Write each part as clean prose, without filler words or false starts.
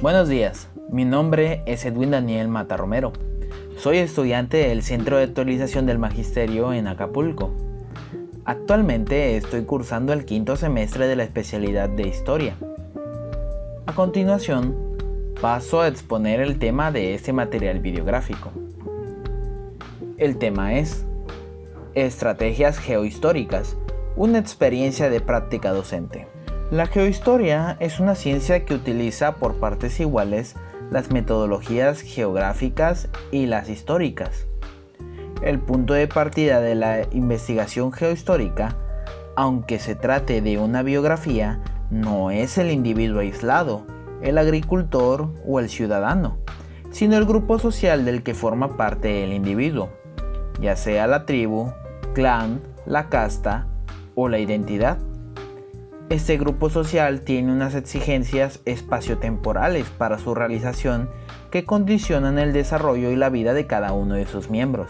Buenos días, mi nombre es Edwin Daniel Mata Romero. Soy estudiante del Centro de Actualización del Magisterio en Acapulco. Actualmente estoy cursando el quinto semestre de la especialidad de Historia. A continuación, paso a exponer el tema de este material videográfico. El tema es Estrategias geohistóricas, una experiencia de práctica docente. La geohistoria es una ciencia que utiliza por partes iguales las metodologías geográficas y las históricas. El punto de partida de la investigación geohistórica, aunque se trate de una biografía, no es el individuo aislado, el agricultor o el ciudadano, sino el grupo social del que forma parte el individuo, ya sea la tribu, clan, la casta o la identidad. Este grupo social tiene unas exigencias espaciotemporales para su realización que condicionan el desarrollo y la vida de cada uno de sus miembros.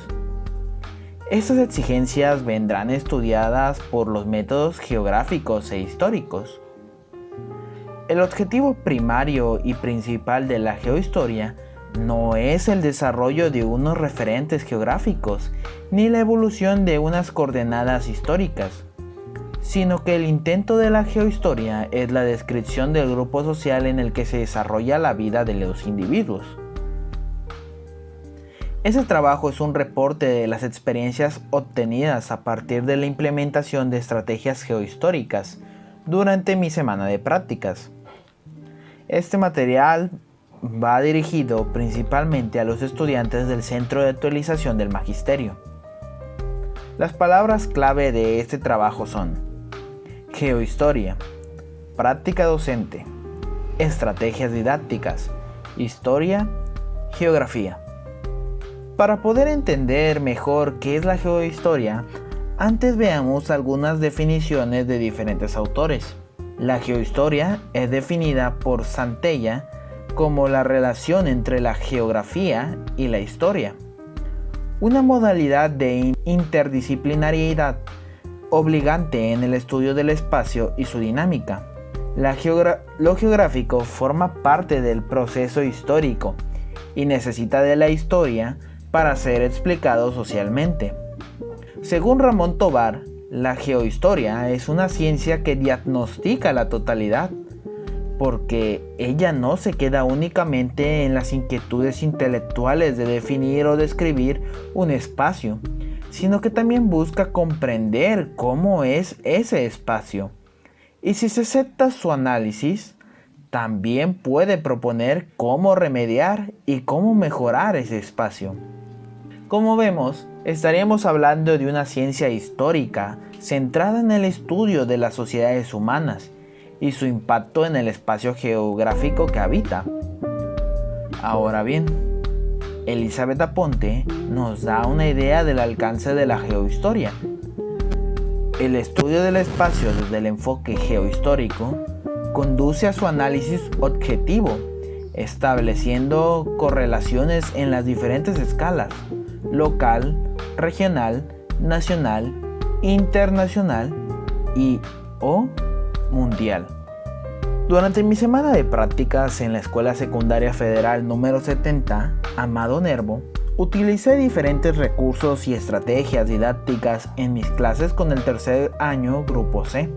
Estas exigencias vendrán estudiadas por los métodos geográficos e históricos. El objetivo primario y principal de la geohistoria no es el desarrollo de unos referentes geográficos ni la evolución de unas coordenadas históricas, sino que el intento de la geohistoria es la descripción del grupo social en el que se desarrolla la vida de los individuos. Ese trabajo es un reporte de las experiencias obtenidas a partir de la implementación de estrategias geohistóricas durante mi semana de prácticas. Este material va dirigido principalmente a los estudiantes del Centro de Actualización del Magisterio. Las palabras clave de este trabajo son geohistoria, práctica docente, estrategias didácticas, historia, geografía. Para poder entender mejor qué es la geohistoria, antes veamos algunas definiciones de diferentes autores. La geohistoria es definida por Santella como la relación entre la geografía y la historia, una modalidad de interdisciplinariedad obligante en el estudio del espacio y su dinámica. Lo geográfico forma parte del proceso histórico y necesita de la historia para ser explicado socialmente. Según Ramón Tobar, la geohistoria es una ciencia que diagnostica la totalidad, porque ella no se queda únicamente en las inquietudes intelectuales de definir o describir un espacio, sino que también busca comprender cómo es ese espacio. Y si se acepta su análisis, también puede proponer cómo remediar y cómo mejorar ese espacio. Como vemos, estaríamos hablando de una ciencia histórica centrada en el estudio de las sociedades humanas y su impacto en el espacio geográfico que habita. Ahora bien, Elizabeth Aponte nos da una idea del alcance de la geohistoria. El estudio del espacio desde el enfoque geohistórico conduce a su análisis objetivo, estableciendo correlaciones en las diferentes escalas: local, regional, nacional, internacional y/o mundial. Durante mi semana de prácticas en la Escuela Secundaria Federal número 70, Amado Nervo, utilicé diferentes recursos y estrategias didácticas en mis clases con el tercer año Grupo C.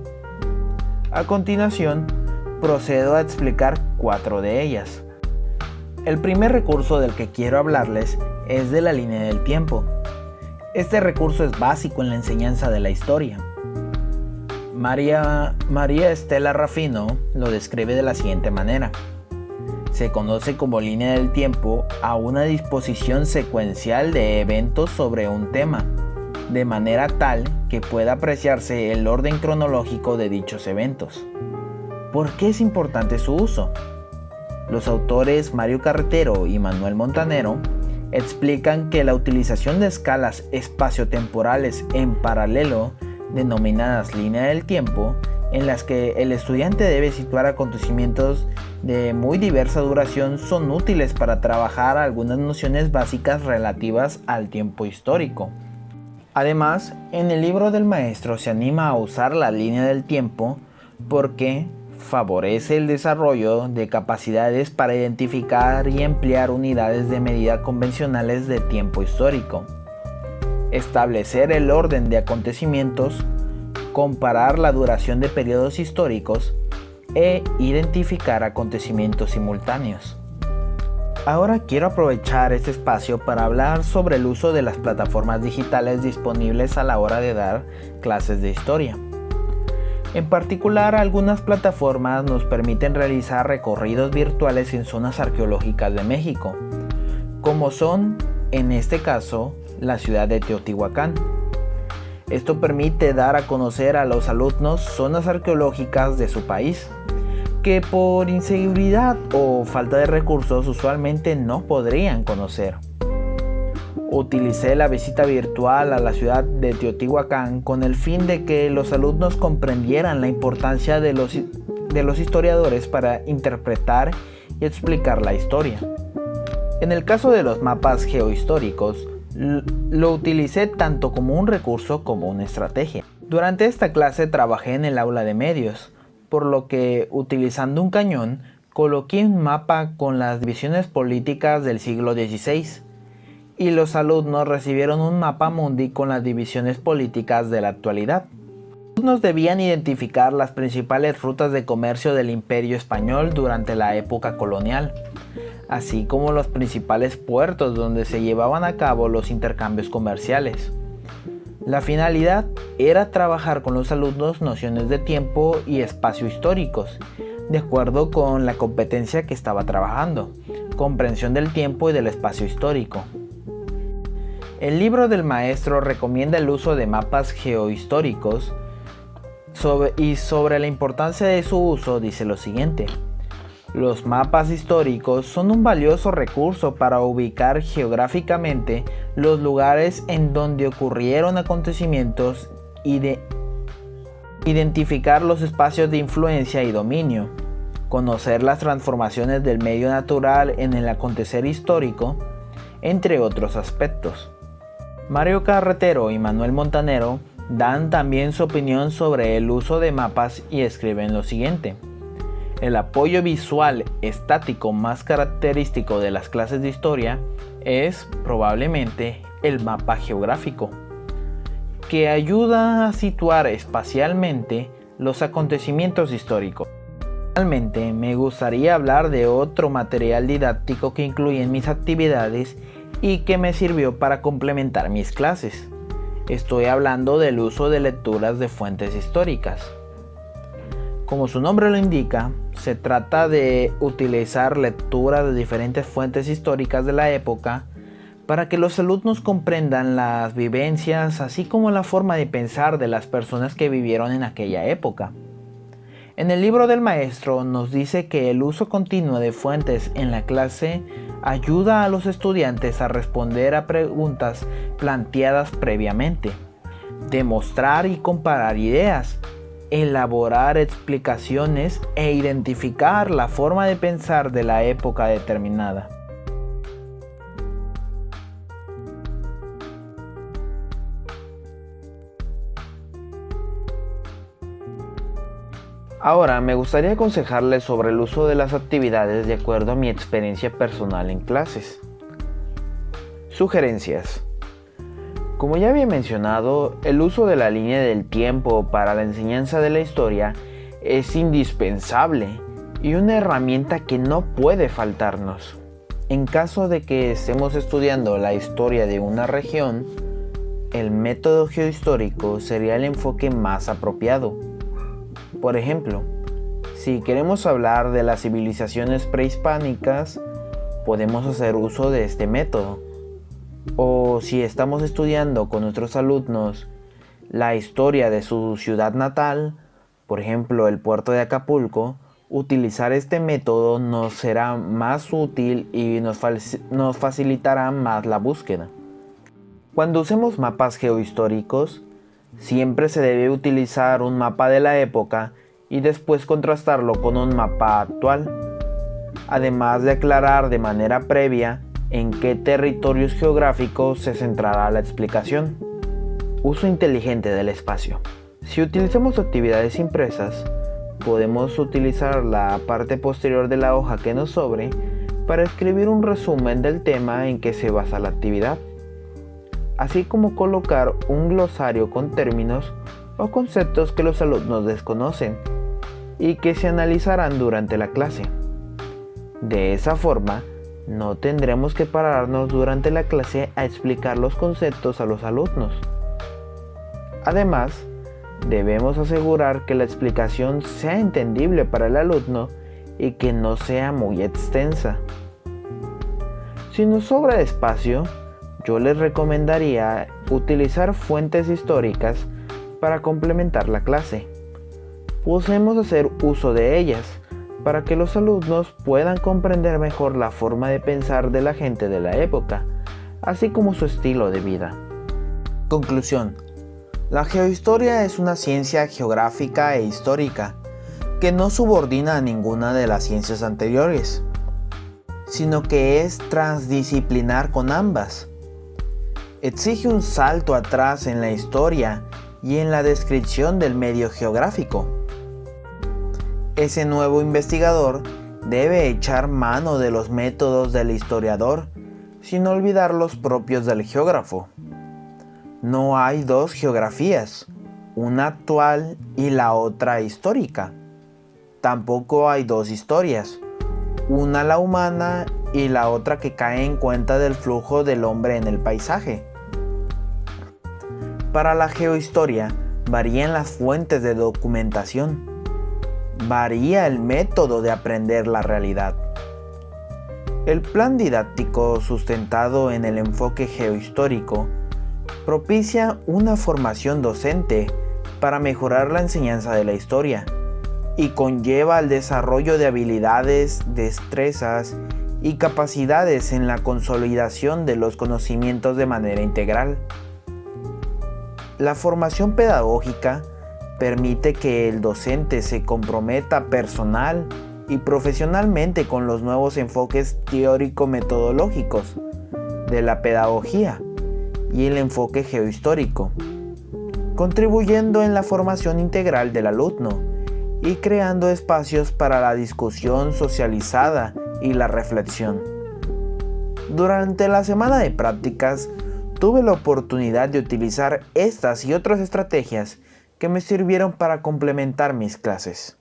A continuación, procedo a explicar 4 de ellas. El primer recurso del que quiero hablarles es de la línea del tiempo. Este recurso es básico en la enseñanza de la historia. María Estela Rafino lo describe de la siguiente manera: se conoce como línea del tiempo a una disposición secuencial de eventos sobre un tema, de manera tal que pueda apreciarse el orden cronológico de dichos eventos. ¿Por qué es importante su uso? Los autores Mario Carretero y Manuel Montanero explican que la utilización de escalas espaciotemporales en paralelo, denominadas línea del tiempo, en las que el estudiante debe situar acontecimientos de muy diversa duración, son útiles para trabajar algunas nociones básicas relativas al tiempo histórico. Además, en el libro del maestro se anima a usar la línea del tiempo porque favorece el desarrollo de capacidades para identificar y emplear unidades de medida convencionales de tiempo histórico, establecer el orden de acontecimientos, comparar la duración de periodos históricos e identificar acontecimientos simultáneos. Ahora quiero aprovechar este espacio para hablar sobre el uso de las plataformas digitales disponibles a la hora de dar clases de historia. En particular, algunas plataformas nos permiten realizar recorridos virtuales en zonas arqueológicas de México, como son, en este caso, la ciudad de Teotihuacán. Esto permite dar a conocer a los alumnos zonas arqueológicas de su país, que por inseguridad o falta de recursos usualmente no podrían conocer. Utilicé la visita virtual a la ciudad de Teotihuacán con el fin de que los alumnos comprendieran la importancia de los historiadores para interpretar y explicar la historia. En el caso de los mapas geohistóricos, lo utilicé tanto como un recurso como una estrategia. Durante esta clase trabajé en el aula de medios, por lo que, utilizando un cañón, coloqué un mapa con las divisiones políticas del siglo XVI, y los alumnos recibieron un mapa mundi con las divisiones políticas de la actualidad. Los alumnos debían identificar las principales rutas de comercio del Imperio Español durante la época colonial, así como los principales puertos donde se llevaban a cabo los intercambios comerciales. La finalidad era trabajar con los alumnos nociones de tiempo y espacio históricos, de acuerdo con la competencia que estaba trabajando, comprensión del tiempo y del espacio histórico. El libro del maestro recomienda el uso de mapas geohistóricos y sobre la importancia de su uso dice lo siguiente: los mapas históricos son un valioso recurso para ubicar geográficamente los lugares en donde ocurrieron acontecimientos y de identificar los espacios de influencia y dominio, conocer las transformaciones del medio natural en el acontecer histórico, entre otros aspectos. Mario Carretero y Manuel Montanero dan también su opinión sobre el uso de mapas y escriben lo siguiente: el apoyo visual estático más característico de las clases de historia es probablemente el mapa geográfico, que ayuda a situar espacialmente los acontecimientos históricos. Finalmente, me gustaría hablar de otro material didáctico que incluí en mis actividades y que me sirvió para complementar mis clases. Estoy hablando del uso de lecturas de fuentes históricas. Como su nombre lo indica, se trata de utilizar lecturas de diferentes fuentes históricas de la época para que los alumnos comprendan las vivencias, así como la forma de pensar de las personas que vivieron en aquella época. En el libro del maestro nos dice que el uso continuo de fuentes en la clase ayuda a los estudiantes a responder a preguntas planteadas previamente, demostrar y comparar ideas, elaborar explicaciones e identificar la forma de pensar de la época determinada. Ahora me gustaría aconsejarles sobre el uso de las actividades de acuerdo a mi experiencia personal en clases. Sugerencias. Como ya había mencionado, el uso de la línea del tiempo para la enseñanza de la historia es indispensable y una herramienta que no puede faltarnos. En caso de que estemos estudiando la historia de una región, el método geohistórico sería el enfoque más apropiado. Por ejemplo, si queremos hablar de las civilizaciones prehispánicas, podemos hacer uso de este método. O si estamos estudiando con nuestros alumnos la historia de su ciudad natal, por ejemplo el puerto de Acapulco, utilizar este método nos será más útil y nos facilitará más la búsqueda. Cuando usemos mapas geohistóricos, siempre se debe utilizar un mapa de la época y después contrastarlo con un mapa actual, además de aclarar de manera previa en qué territorios geográficos se centrará la explicación. Uso inteligente del espacio. Si utilizamos actividades impresas, podemos utilizar la parte posterior de la hoja que nos sobre para escribir un resumen del tema en que se basa la actividad, así como colocar un glosario con términos o conceptos que los alumnos desconocen y que se analizarán durante la clase. De esa forma, no tendremos que pararnos durante la clase a explicar los conceptos a los alumnos. Además, debemos asegurar que la explicación sea entendible para el alumno y que no sea muy extensa. Si nos sobra espacio, yo les recomendaría utilizar fuentes históricas para complementar la clase. Podemos hacer uso de ellas para que los alumnos puedan comprender mejor la forma de pensar de la gente de la época, así como su estilo de vida. Conclusión. La geohistoria es una ciencia geográfica e histórica que no subordina a ninguna de las ciencias anteriores, sino que es transdisciplinar con ambas. Exige un salto atrás en la historia y en la descripción del medio geográfico. Ese nuevo investigador debe echar mano de los métodos del historiador, sin olvidar los propios del geógrafo. No hay dos geografías, una actual y la otra histórica. Tampoco hay dos historias, una la humana y la otra que cae en cuenta del flujo del hombre en el paisaje. Para la geohistoria, varían las fuentes de documentación, varía el método de aprender la realidad. El plan didáctico sustentado en el enfoque geohistórico propicia una formación docente para mejorar la enseñanza de la historia y conlleva el desarrollo de habilidades, destrezas y capacidades en la consolidación de los conocimientos de manera integral. La formación pedagógica permite que el docente se comprometa personal y profesionalmente con los nuevos enfoques teórico-metodológicos de la pedagogía y el enfoque geohistórico, contribuyendo en la formación integral del alumno y creando espacios para la discusión socializada y la reflexión. Durante la semana de prácticas, tuve la oportunidad de utilizar estas y otras estrategias que me sirvieron para complementar mis clases.